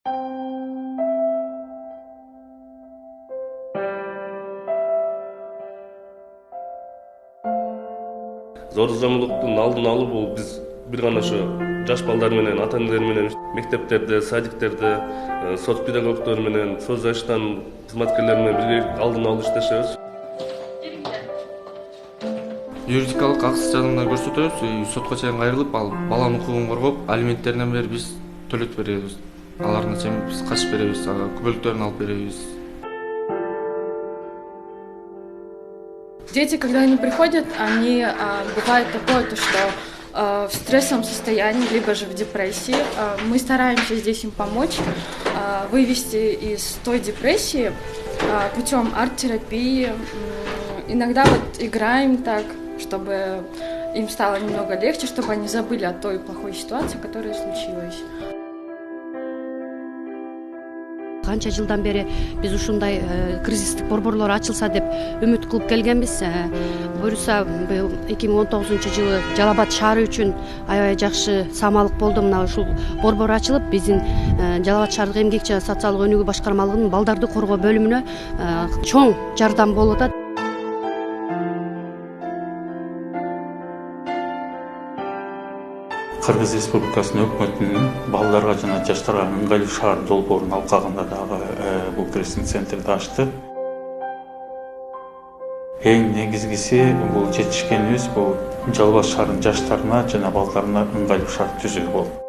Зор зомбулуктун алдын алуу бул биз бир гана ошо жаш балдар менен, ата энелер менен мектептерде, садиктерде, соц педагогдор менен, соцжайыштан кызматкерлер менен бирге алдын алып иштешебиз. Юридикалык акысыз жардамдар көрсөтөбүз. Сотко чейин кайрылып, ал баланын укугун коргоп, алименттеринен бери биз төлөтүп беребиз. Алардын чейин биз качып беребиз, күбөлүктөрүн алып беребиз. Дети, когда они приходят, они бывает такое, то, что в стрессовом состоянии, либо же в депрессии. Мы стараемся здесь им помочь, вывести из той депрессии путем арт-терапии. Иногда вот играем так, чтобы им стало немного легче, чтобы они забыли о той плохой ситуации, которая случилась. Канча жылдан бери биз ушундай кризистик борборлор ачылса деп үмүт кылып келгенбиз. Буюрса 2019-жылы Жалал Абад шаары үчүн аябай жакшы самалык болду. Мына ушул борбор ачылып, биздин Жалал Абад шаардык эмгек жана социалдык өнүгүү башкармалыгынын балдарды коргоо бөлүмүнө чоң жардам болуп атат. Кыргыз Республикасынын өкмөтүнүн балдарга жана жаштарга ыңгайлуу шаар долбоорун алкагында дагы бул кризистик центрди ачты. Эң негизгиси бул жетишкенибиз бул Жалал Абад шаарынын жаштарына жана балдарына ыңгайлуу шарт түзүү болду.